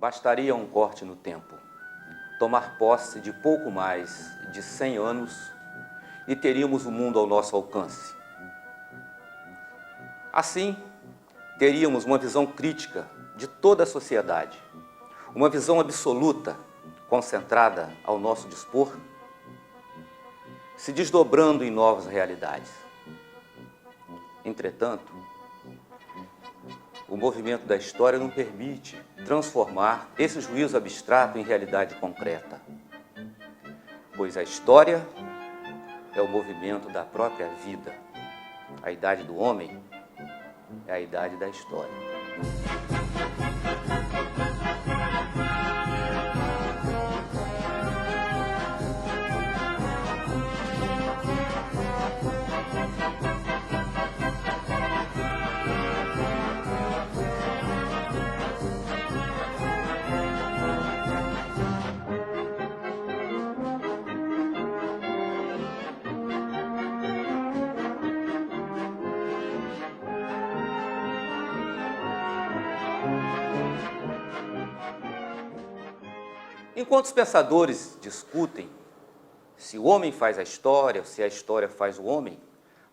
Bastaria um corte no tempo, tomar posse de pouco mais de 100 anos e teríamos o mundo ao nosso alcance. Assim, teríamos uma visão crítica de toda a sociedade, uma visão absoluta, concentrada ao nosso dispor, se desdobrando em novas realidades. Entretanto, o movimento da história não permite transformar esse juízo abstrato em realidade concreta, pois a história é o movimento da própria vida. A idade do homem é a idade da história. Enquanto os pensadores discutem se o homem faz a história ou se a história faz o homem,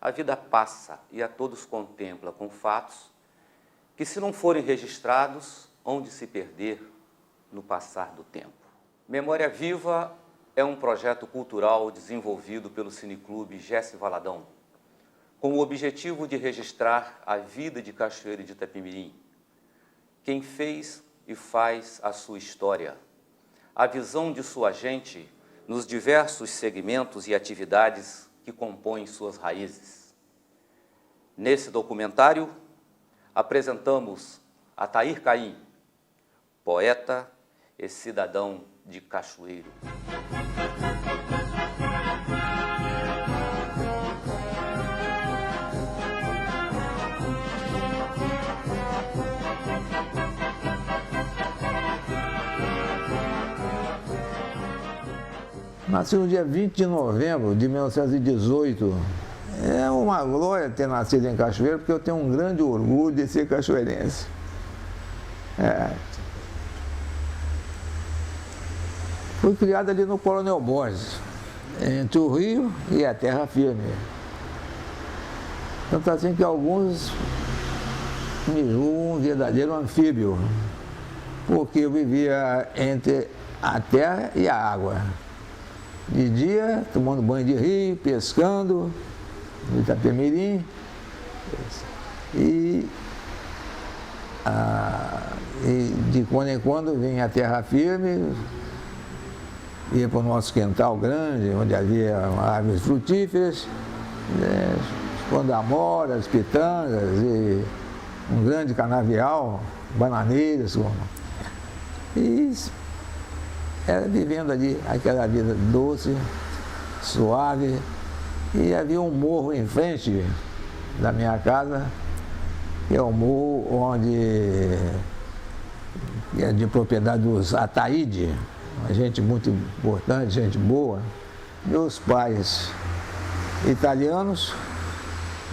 a vida passa e a todos contempla com fatos que, se não forem registrados, hão de se perder no passar do tempo. Memória Viva é um projeto cultural desenvolvido pelo Cineclube Jesse Valadão, com o objetivo de registrar a vida de Cachoeiro de Itapemirim, quem fez e faz a sua história, a visão de sua gente nos diversos segmentos e atividades que compõem suas raízes. Nesse documentário, apresentamos Atair Caim, poeta e cidadão de Cachoeiro. Nasci no dia 20 de novembro de 1918. É uma glória ter nascido em Cachoeiro, porque eu tenho um grande orgulho de ser cachoeirense. Fui criado ali no Coronel Borges, entre o rio e a terra firme. Tanto assim que alguns me julgam um verdadeiro anfíbio, porque eu vivia entre a terra e a água. De dia, tomando banho de rio, pescando, no Itapemirim, e de quando em quando vinha a terra firme, ia para o nosso quintal grande, onde havia árvores frutíferas, pandamoras, pitangas e um grande canavial, bananeiras, e era vivendo ali aquela vida doce, suave, e havia um morro em frente da minha casa, que é o morro onde é de propriedade dos Ataíde, uma gente muito importante, gente boa. Meus pais italianos,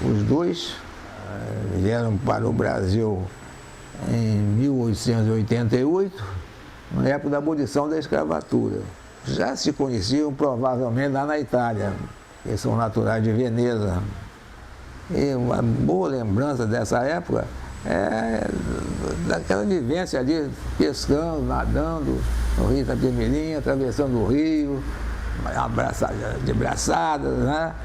os dois, vieram para o Brasil em 1888, na época da abolição da escravatura. Já se conheciam provavelmente lá na Itália, eles são naturais de Veneza. E uma boa lembrança dessa época é daquela vivência ali, pescando, nadando no rio Itapemirim, atravessando o rio, de braçadas, né?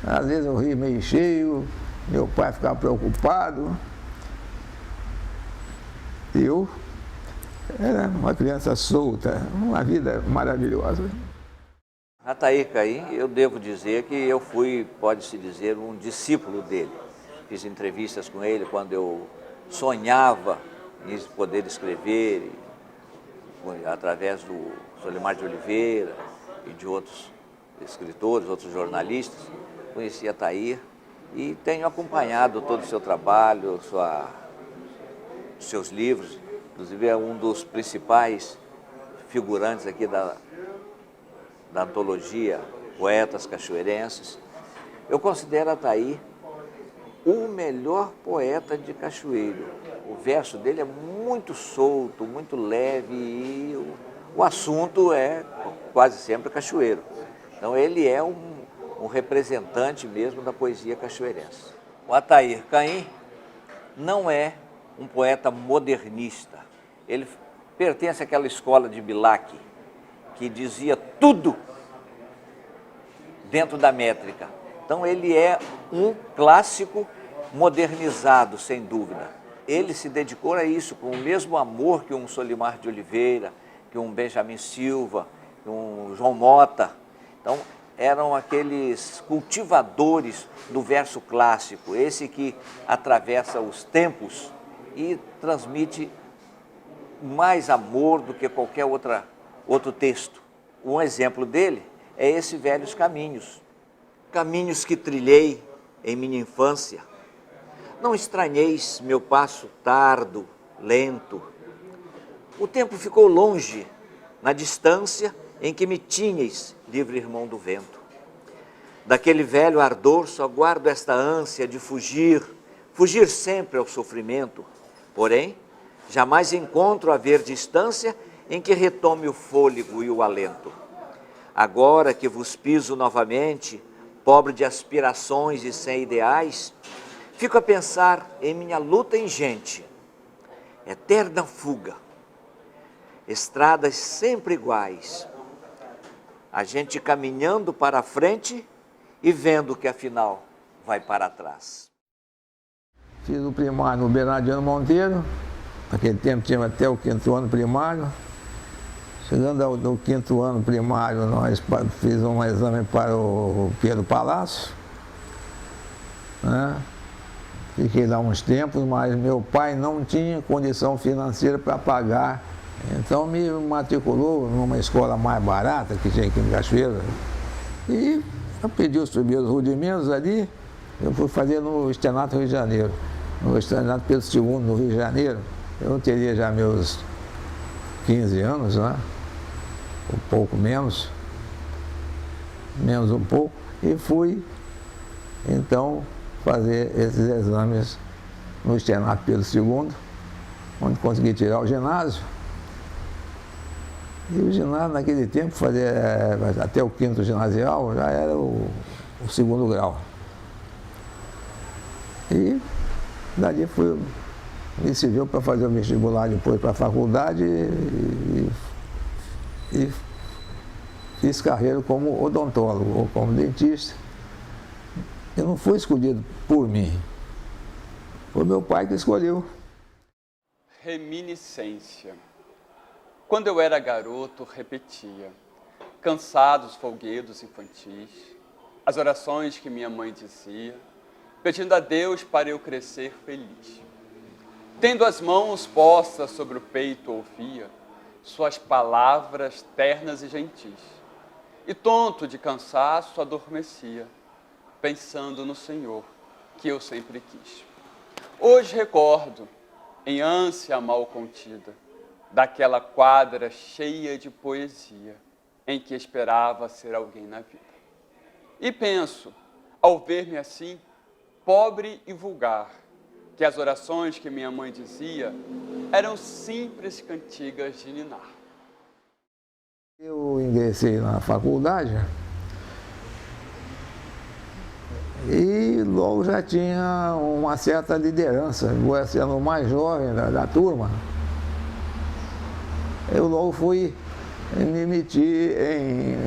Às vezes o rio meio cheio, meu pai ficava preocupado. Eu era uma criança solta, uma vida maravilhosa. Atair Caim, eu devo dizer que eu fui, pode-se dizer, um discípulo dele. Fiz entrevistas com ele quando eu sonhava em poder escrever, através do Solimar de Oliveira e de outros escritores, outros jornalistas. Conheci Atair e tenho acompanhado todo o seu trabalho, seus livros. Inclusive é um dos principais figurantes aqui da antologia Poetas Cachoeirenses. Eu considero Atair o melhor poeta de Cachoeiro. O verso dele é muito solto, muito leve e o assunto é quase sempre cachoeiro. Então ele é um representante mesmo da poesia cachoeirense. O Atair Caim não é um poeta modernista. Ele pertence àquela escola de Bilac, que dizia tudo dentro da métrica. Então ele é um clássico modernizado, sem dúvida. Ele se dedicou a isso com o mesmo amor que um Solimar de Oliveira, que um Benjamin Silva, que um João Mota. Então eram aqueles cultivadores do verso clássico, esse que atravessa os tempos e transmite mais amor do que qualquer outro texto. Um exemplo dele é esse Velhos Caminhos. Caminhos que trilhei em minha infância, não estranheis meu passo tardo, lento. O tempo ficou longe, na distância em que me tinhais, livre irmão do vento. Daquele velho ardor só guardo esta ânsia de fugir sempre ao sofrimento. Porém, jamais encontro haver distância em que retome o fôlego e o alento. Agora que vos piso novamente, pobre de aspirações e sem ideais, fico a pensar em minha luta ingente, eterna fuga, estradas sempre iguais, a gente caminhando para a frente e vendo que afinal vai para trás. Fiz o primário no Bernardino Monteiro, naquele tempo tinha até o 5º ano primário. Chegando ao 5º ano primário, nós fiz um exame para o Pedro Palácio, né? Fiquei lá uns tempos, mas meu pai não tinha condição financeira para pagar, então me matriculou numa escola mais barata que tinha aqui em Cachoeira. E eu pedi os primeiros rudimentos ali, eu fui fazer no Externato Rio de Janeiro. No Externato Pedro II, no Rio de Janeiro, eu teria já meus 15 anos, né? Um pouco menos um pouco, e fui então fazer esses exames no Externato Pedro II, onde consegui tirar o ginásio. E o ginásio naquele tempo, fazer até o 5º ginasial, já era o 2º grau. E dali me serviu para fazer o vestibular depois para a faculdade e fiz carreira como odontólogo ou como dentista. Eu não fui escolhido por mim, foi meu pai que escolheu. Reminiscência. Quando eu era garoto, repetia, cansados folguedos infantis, as orações que minha mãe dizia, pedindo a Deus para eu crescer feliz. Tendo as mãos postas sobre o peito, ouvia suas palavras ternas e gentis. E tonto de cansaço, adormecia, pensando no Senhor, que eu sempre quis. Hoje recordo, em ânsia mal contida, daquela quadra cheia de poesia, em que esperava ser alguém na vida. E penso, ao ver-me assim, pobre e vulgar, que as orações que minha mãe dizia eram simples cantigas de ninar. Eu ingressei na faculdade e logo já tinha uma certa liderança, eu sendo o mais jovem da turma. Eu logo fui me meter em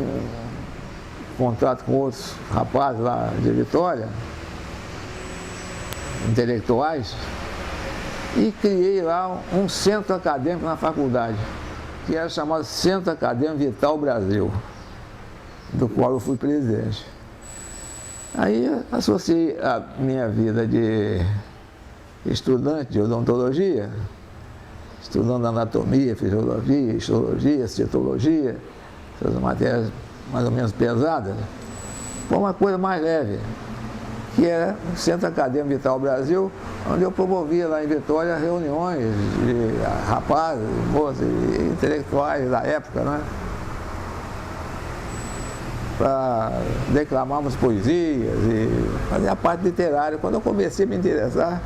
contato com outros rapazes lá de Vitória, intelectuais, e criei lá um centro acadêmico na faculdade, que era chamado Centro Acadêmico Vital Brasil, do qual eu fui presidente. Aí associei a minha vida de estudante de odontologia, estudando anatomia, fisiologia, histologia, citologia, essas matérias mais ou menos pesadas, para uma coisa mais leve, que era o Centro Acadêmico Vital Brasil, onde eu promovia lá em Vitória reuniões de rapazes, moças e intelectuais da época, né? Para declamarmos poesias e fazer a parte literária. Quando eu comecei a me interessar,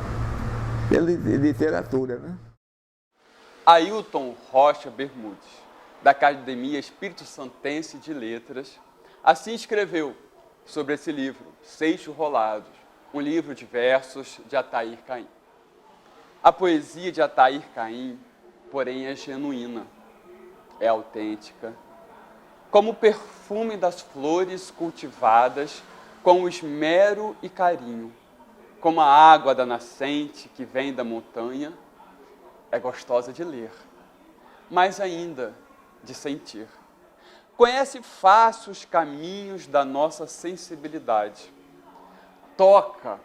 pela literatura, né? Ailton Rocha Bermudes, da Academia Espírito Santense de Letras, assim escreveu sobre esse livro, Seixos Rolados, um livro de versos de Atair Caim. A poesia de Atair Caim, porém, é genuína, é autêntica, como o perfume das flores cultivadas com esmero e carinho, como a água da nascente que vem da montanha, é gostosa de ler, mas ainda de sentir. Conhece fácil os caminhos da nossa sensibilidade. Toca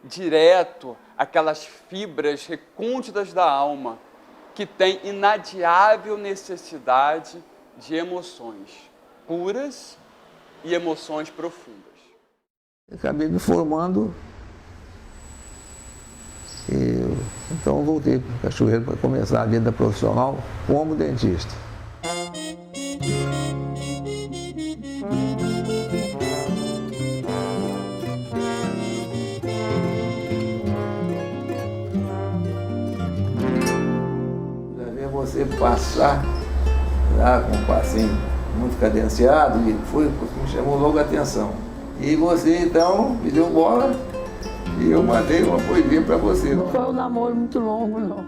direto aquelas fibras recônditas da alma que tem inadiável necessidade de emoções puras e emoções profundas. Acabei me formando e então voltei para Cachoeiro para começar a vida profissional como dentista. Já vi você passar lá com um passinho muito cadenciado e me chamou logo a atenção. E você então me deu bola e eu mandei uma poesia para você. Não foi um namoro muito longo, não.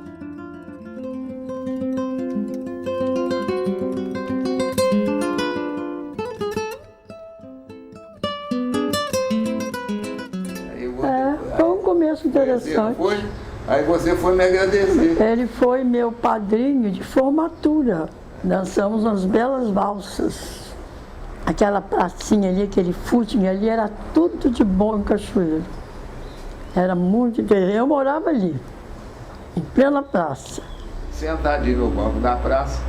Foi um começo interessante. Aí você foi me agradecer. Ele foi meu padrinho de formatura. Dançamos umas belas valsas. Aquela pracinha ali, aquele footing ali, era tudo de bom em Cachoeiro. Era muito interessante. Eu morava ali, em plena praça. Sentadinho no banco da praça,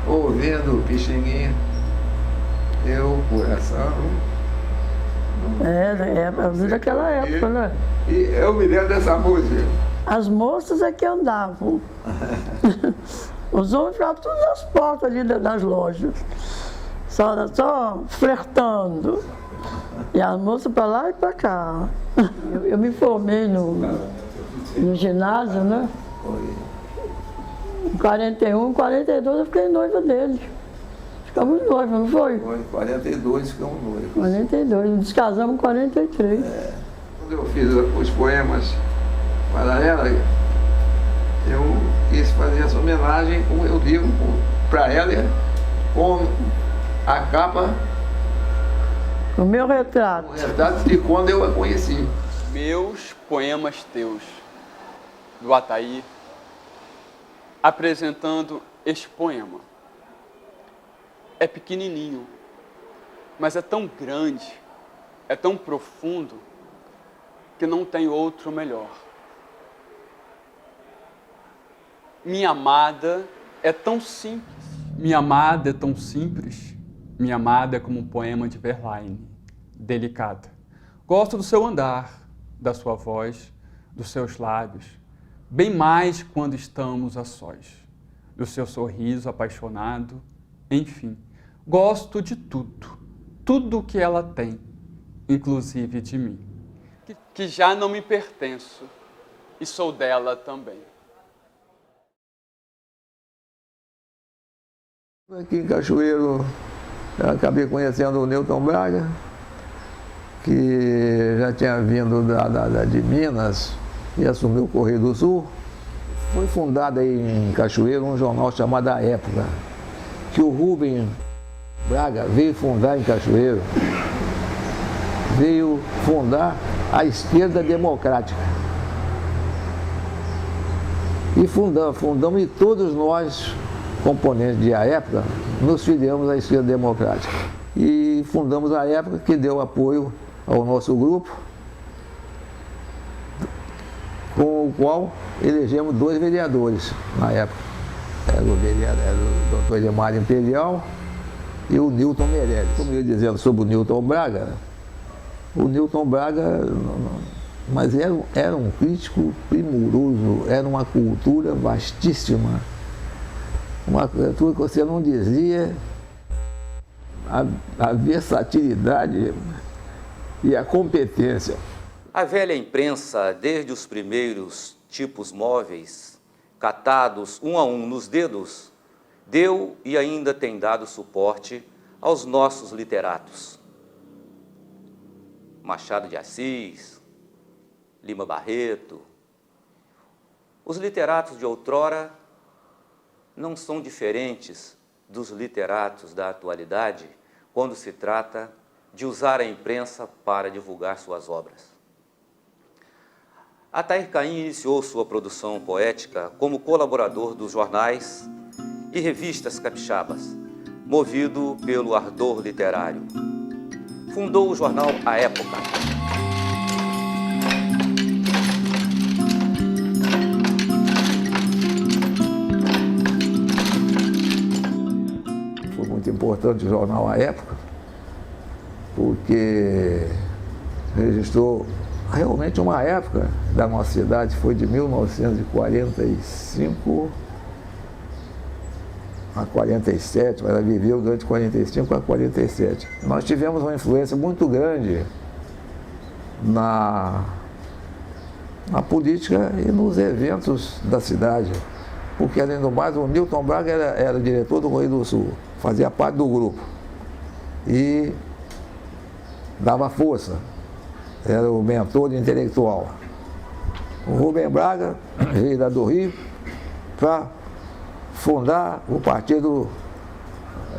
ouvindo Pixinguinha, eu, coração. Era daquela época, né? E eu me lembro dessa música. As moças é que andavam. Os homens ficavam todas as portas ali das lojas. Só flertando. E as moças para lá e para cá. Eu me formei no ginásio, né? Em 41, 42 eu fiquei noiva dele. Ficamos noivos, não foi? Foi em 42 ficamos noivos. 42, nos casamos em 43. Quando eu fiz os poemas para ela, eu quis fazer essa homenagem, como eu digo, para ela, com a capa, O meu retrato. o retrato de quando eu a conheci. Meus poemas teus, do Atair, apresentando este poema. É pequenininho, mas é tão grande, é tão profundo, que não tem outro melhor. Minha amada é tão simples. Minha amada é tão simples. Minha amada é como um poema de Verlaine, delicada. Gosto do seu andar, da sua voz, dos seus lábios, bem mais quando estamos a sós, do seu sorriso apaixonado, enfim. Gosto de tudo, tudo que ela tem, inclusive de mim, que já não me pertenço e sou dela também. Aqui em Cachoeiro, eu acabei conhecendo o Newton Braga, que já tinha vindo de Minas e assumiu o Correio do Sul. Foi fundado aí em Cachoeiro um jornal chamado A Época, que o Rubem Braga veio fundar em Cachoeiro, veio fundar a Esquerda Democrática. E fundamos e todos nós, componentes de A Época, nos filiamos à Esquerda Democrática. E fundamos A Época, que deu apoio ao nosso grupo, com o qual elegemos 2 vereadores na época. Era o doutor Edmar Imperial e o Newton Meirelles. Como eu ia dizendo sobre o Newton Braga, mas era um crítico primoroso, era uma cultura vastíssima, uma cultura que você não dizia, a versatilidade e a competência. A velha imprensa, desde os primeiros tipos móveis, catados um a um nos dedos, deu e ainda tem dado suporte aos nossos literatos. Machado de Assis, Lima Barreto. Os literatos de outrora não são diferentes dos literatos da atualidade quando se trata de usar a imprensa para divulgar suas obras. Atair Caim iniciou sua produção poética como colaborador dos jornais e revistas capixabas, movido pelo ardor literário. Fundou o jornal A Época. Foi muito importante o jornal A Época, porque registrou realmente uma época da nossa cidade, foi de 1945 a 47, ela viveu durante 45 a 47. Nós tivemos uma influência muito grande na política e nos eventos da cidade, porque além do mais o Newton Braga era diretor do Correio do Sul, fazia parte do grupo e dava força, era o mentor intelectual. O Rubem Braga veio lá do Rio para fundar o Partido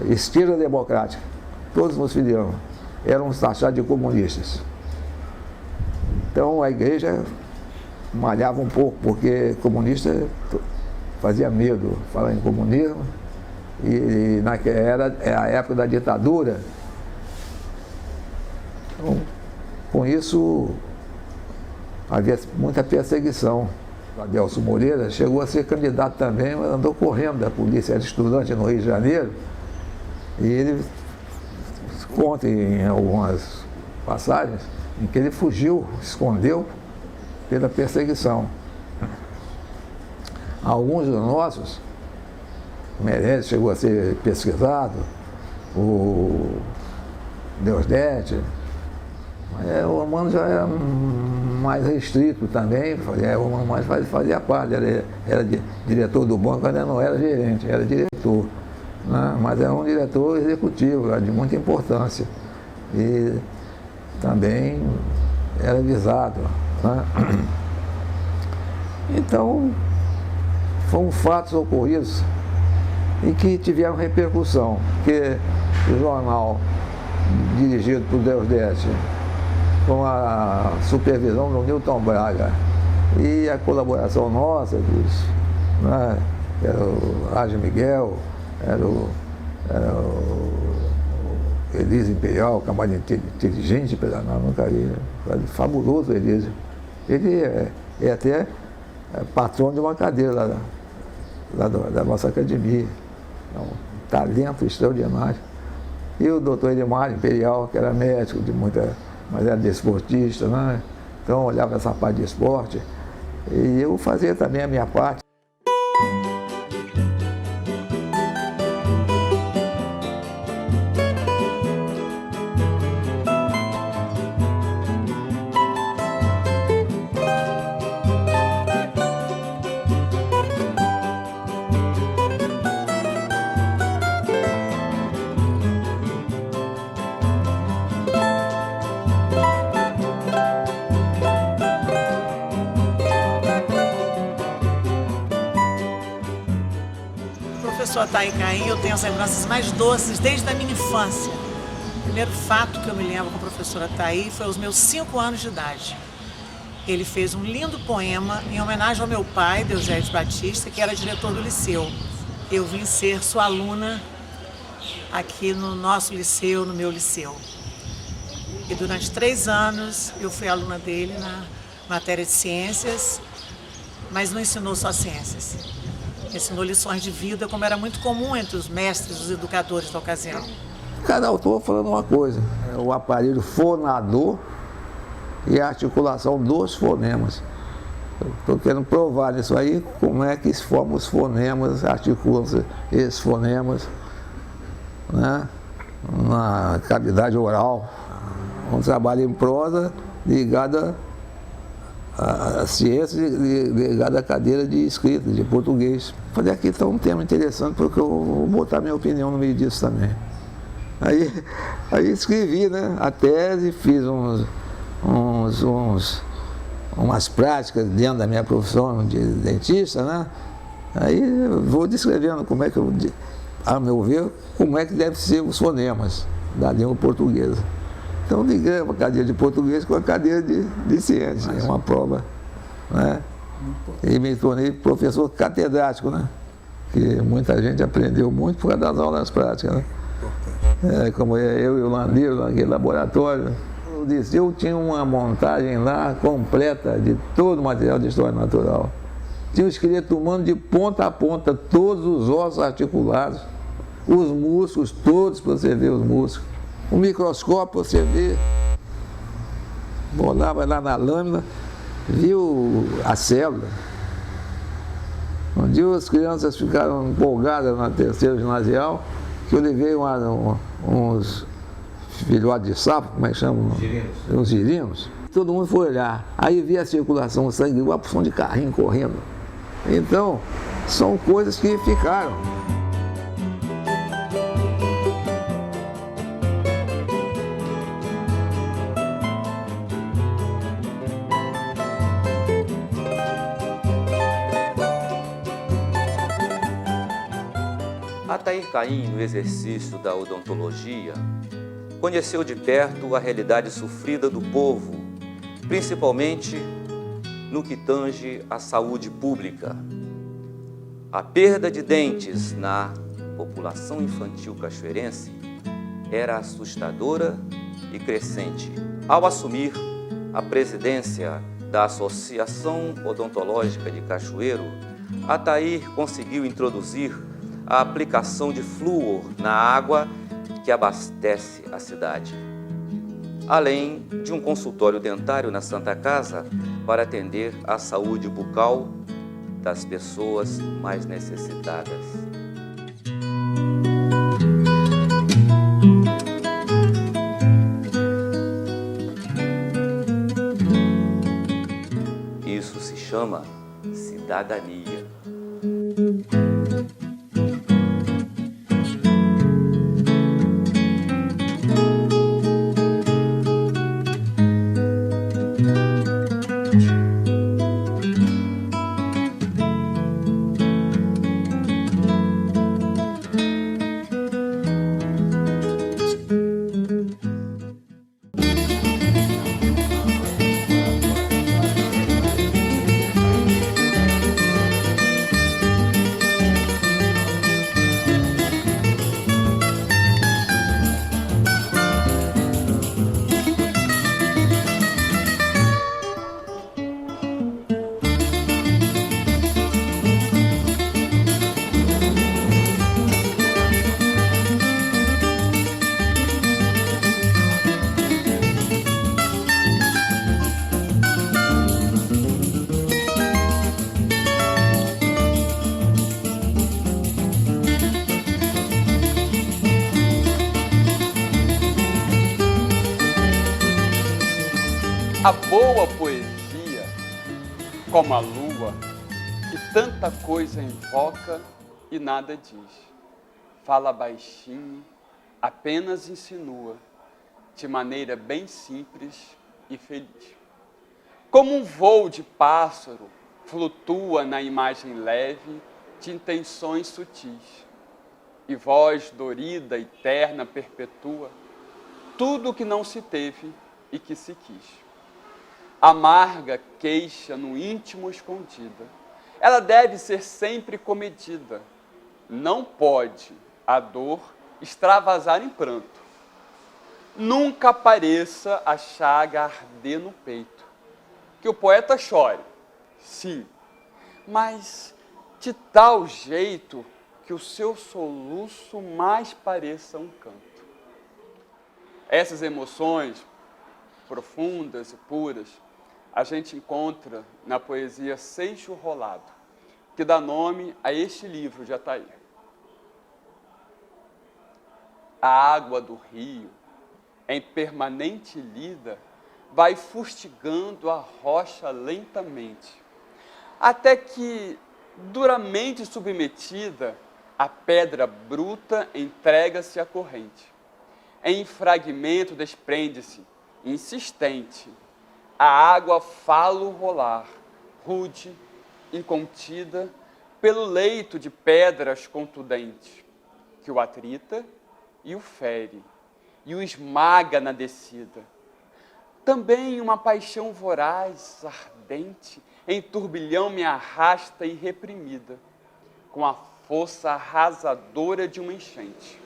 Esquerda Democrática. Todos nos filiamos, éramos taxados de comunistas. Então a igreja malhava um pouco, porque comunista fazia medo falar em comunismo, e naquela era a época da ditadura. Então, com isso, havia muita perseguição. O Adelso Moreira chegou a ser candidato também, mas andou correndo da polícia, era estudante no Rio de Janeiro, e ele conta em algumas passagens em que ele fugiu, escondeu pela perseguição. Alguns dos nossos, o Meirelles chegou a ser pesquisado, o Deusdete, o Romano já era mais restrito também, o Romano fazia parte, era diretor do banco, ainda não era gerente, era diretor, né? Mas era um diretor executivo, de muita importância, e também era visado, né? Então, foram fatos ocorridos e que tiveram repercussão, porque o jornal dirigido por Deusdete, com a supervisão do Newton Braga e a colaboração nossa, né, era o Age Miguel, era o Elísio Imperial, camada inteligente, nunca vi, fabuloso Elísio. Ele é até patrão de uma cadeira lá da nossa academia, é um talento extraordinário. E o doutor Edmar Imperial, que era médico de muita, mas era desportista, né? Então olhava essa parte de esporte e eu fazia também a minha parte. Professor Atair Caim, eu tenho as lembranças mais doces desde a minha infância. O primeiro fato que eu me lembro com o professor Atair foi aos meus 5 anos de idade. Ele fez um lindo poema em homenagem ao meu pai, Deusdete Batista, que era diretor do liceu. Eu vim ser sua aluna aqui no nosso liceu, no meu liceu. E durante 3 anos eu fui aluna dele na matéria de ciências, mas não ensinou só ciências. Ensinou lições de vida, como era muito comum entre os mestres, os educadores da ocasião. Cada autor falando uma coisa, o aparelho fonador e a articulação dos fonemas. Estou querendo provar isso aí, como é que se formam os fonemas, articulam esses fonemas, né, na cavidade oral. Um trabalho em prosa ligado a ciência ligada à cadeira de escrita, de português. Falei, aqui está um tema interessante, porque eu vou botar minha opinião no meio disso também. Aí escrevi, né, a tese, fiz umas práticas dentro da minha profissão de dentista, né? Aí eu vou descrevendo como é que eu, a meu ver, como é que devem ser os fonemas da língua portuguesa. Então liguei a cadeira de português com a cadeira de ciência, é uma prova, né? E me tornei professor catedrático, né? Que muita gente aprendeu muito por causa das aulas práticas, né? Como eu e o Landeiro, naquele laboratório. Eu disse, eu tinha uma montagem lá completa de todo o material de história natural. Tinha o esqueleto humano de ponta a ponta, todos os ossos articulados, os músculos, todos para você ver os músculos. O microscópio, você vê, bolava lá na lâmina, viu a célula. Um dia as crianças ficaram empolgadas na terceira ginasial, que eu levei uns filhotes de sapo, como é que chamam? Uns girinos. Todo mundo foi olhar. Aí vi a circulação do sangue igual a porção de carrinho correndo. Então, são coisas que ficaram. Atair Caim, no exercício da odontologia, conheceu de perto a realidade sofrida do povo, principalmente no que tange à saúde pública. A perda de dentes na população infantil cachoeirense era assustadora e crescente. Ao assumir a presidência da Associação Odontológica de Cachoeiro, Atair conseguiu introduzir a aplicação de flúor na água que abastece a cidade, além de um consultório dentário na Santa Casa para atender à saúde bucal das pessoas mais necessitadas. Isso se chama cidadania. A boa poesia, como a lua, que tanta coisa invoca e nada diz. Fala baixinho, apenas insinua, de maneira bem simples e feliz. Como um voo de pássaro, flutua na imagem leve de intenções sutis. E voz dorida e terna perpetua tudo o que não se teve e que se quis. Amarga queixa no íntimo escondida, ela deve ser sempre comedida. Não pode a dor extravasar em pranto. Nunca pareça a chaga arder no peito. Que o poeta chore, sim, mas de tal jeito que o seu soluço mais pareça um canto. Essas emoções profundas e puras a gente encontra na poesia Seixo Rolado, que dá nome a este livro de Atair. A água do rio, em permanente lida, vai fustigando a rocha lentamente, até que, duramente submetida, a pedra bruta entrega-se à corrente. Em fragmento desprende-se, insistente, a água falo rolar, rude, incontida, pelo leito de pedras contundentes, que o atrita e o fere, e o esmaga na descida. Também uma paixão voraz, ardente, em turbilhão me arrasta irreprimida, com a força arrasadora de uma enchente.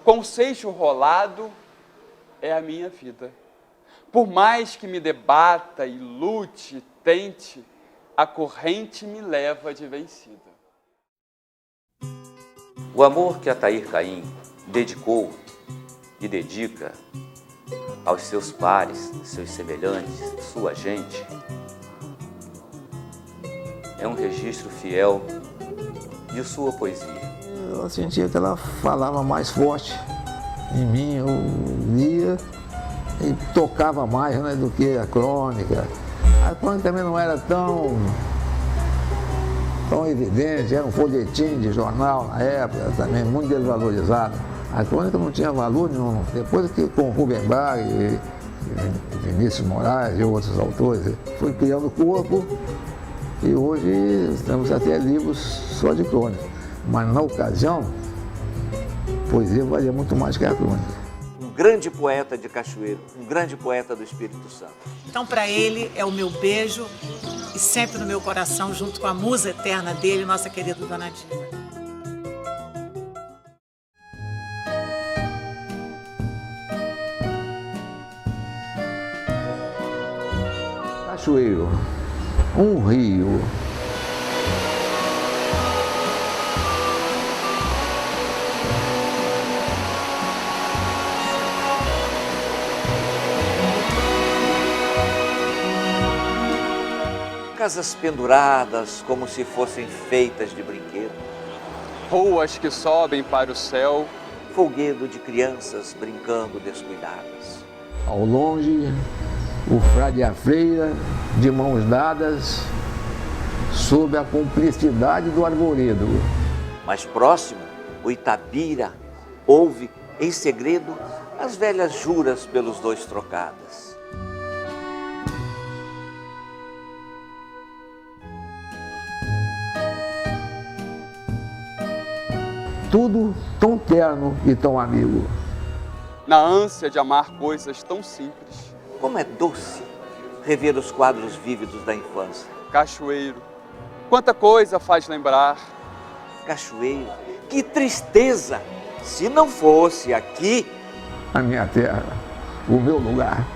Com o seixo rolado é a minha vida. Por mais que me debata e lute, tente, a corrente me leva de vencida. O amor que Atair Caim dedicou e dedica aos seus pares, seus semelhantes, sua gente, é um registro fiel de sua poesia. Eu sentia que ela falava mais forte em mim, eu lia e tocava mais, né, do que a crônica. A crônica também não era tão evidente, era um folhetim de jornal na época, também muito desvalorizado. A crônica não tinha valor nenhum. Depois que com Rubem Bar e Vinícius Moraes e outros autores, foi criando corpo e hoje temos até livros só de crônica. Mas na ocasião, poesia valia muito mais que a crônica. Um grande poeta de Cachoeiro, um grande poeta do Espírito Santo. Então, para ele, é o meu beijo e sempre no meu coração, junto com a musa eterna dele, nossa querida Dona Dina. Cachoeiro, um rio. Casas penduradas como se fossem feitas de brinquedo. Ruas que sobem para o céu. Folguedo de crianças brincando descuidadas. Ao longe, o frade e a freira, de mãos dadas, sob a cumplicidade do arvoredo. Mais próximo, o Itabira ouve, em segredo, as velhas juras pelos dois trocadas. Tudo tão terno e tão amigo. Na ânsia de amar coisas tão simples. Como é doce rever os quadros vívidos da infância. Cachoeiro, quanta coisa faz lembrar. Cachoeiro, que tristeza se não fosse aqui A minha terra, o meu lugar.